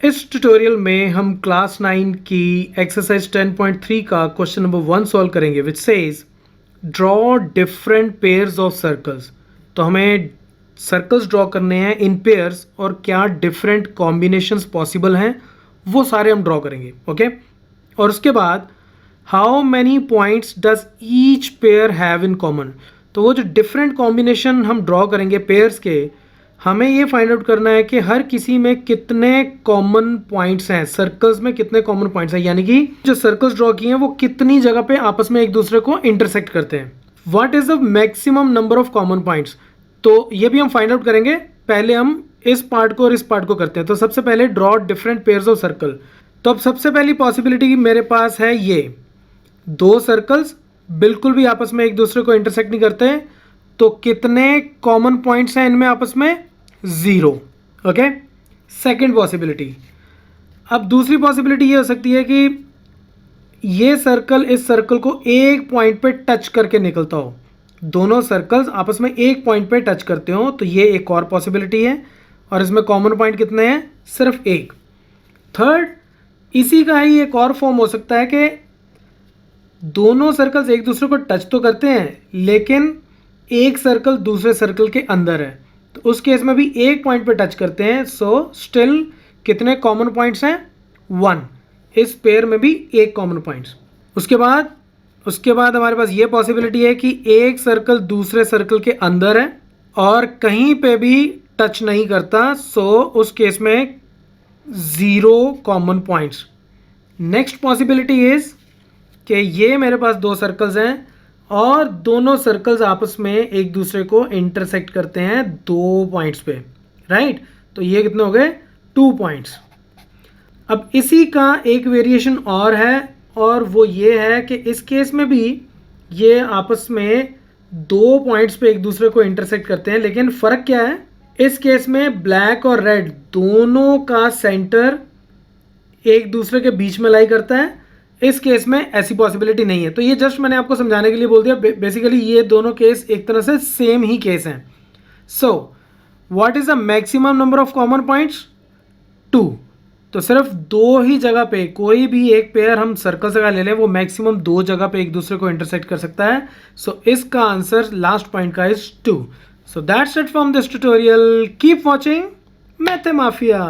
इस ट्यूटोरियल में हम क्लास 9 की एक्सरसाइज 10.3 का क्वेश्चन नंबर 1 सॉल्व करेंगे which says draw different pairs of circles. तो हमें सर्कल्स ड्रॉ करने हैं इन पेयर्स और क्या डिफरेंट कॉम्बिनेशंस पॉसिबल हैं वो सारे हम ड्रॉ करेंगे। ओके और उसके बाद how many points does each pair have in common. तो वो जो डिफरेंट कॉम्बिनेशन हम ड्रॉ करेंगे पेयर्स के, हमें ये फाइंड आउट करना है कि हर किसी में कितने कॉमन पॉइंट्स हैं, सर्कल्स में कितने कॉमन पॉइंट्स हैं, यानी कि जो सर्कल्स ड्रॉ किए हैं वो कितनी जगह पे आपस में एक दूसरे को इंटरसेक्ट करते हैं। What is the maximum number of common points, तो ये भी हम फाइंड आउट करेंगे। पहले हम इस पार्ट को और इस पार्ट को करते हैं। तो सबसे पहले draw different pairs of circle. तो अब सबसे पहली पॉसिबिलिटी मेरे पास है ये दो सर्कल्स बिल्कुल भी आपस में एक दूसरे को इंटरसेक्ट नहीं करते, तो कितने कॉमन पॉइंट्स हैं इनमें आपस में, 0। Okay, second possibility. अब दूसरी पॉसिबिलिटी ये हो सकती है कि ये सर्कल इस सर्कल को एक पॉइंट पे टच करके निकलता हो, दोनों सर्कल्स आपस में एक पॉइंट पे टच करते हो, तो ये एक और पॉसिबिलिटी है और इसमें कॉमन पॉइंट कितने हैं, सिर्फ एक। थर्ड, इसी का ही एक और फॉर्म हो सकता है कि दोनों सर्कल्स एक दूसरे को टच तो करते हैं लेकिन एक सर्कल दूसरे सर्कल के अंदर है, तो उस केस में भी एक पॉइंट पे टच करते हैं। सो स्टिल कितने कॉमन पॉइंट्स हैं, 1। इस पेयर में भी एक कॉमन पॉइंट्स। उसके बाद हमारे पास ये पॉसिबिलिटी है कि एक सर्कल दूसरे सर्कल के अंदर है और कहीं पे भी टच नहीं करता, सो उस केस में 0 common points. Next possibility is कि ये मेरे पास दो सर्कल्स हैं और दोनों सर्कल्स आपस में एक दूसरे को इंटरसेक्ट करते हैं 2 पॉइंट्स पे, राइट। तो ये कितने हो गए, 2 पॉइंट्स। अब इसी का एक वेरिएशन और है और वो ये है कि इस केस में भी ये आपस में 2 पॉइंट्स पे एक दूसरे को इंटरसेक्ट करते हैं, लेकिन फ़र्क क्या है, इस केस में ब्लैक और रेड दोनों का सेंटर एक दूसरे के बीच में लाई करता है, इस केस में ऐसी पॉसिबिलिटी नहीं है। तो ये जस्ट मैंने आपको समझाने के लिए बोल दिया। बेसिकली ये दोनों केस एक तरह से सेम ही केस हैं। So what is the maximum number of common points, 2। तो सिर्फ 2 ही जगह पे कोई भी एक पेयर हम सर्कल से ले लें, वो मैक्सिमम 2 जगह पे एक दूसरे को इंटरसेक्ट कर सकता है। सो इसका आंसर लास्ट पॉइंट का is 2। So that's it from this tutorial. Keep watching math mafia.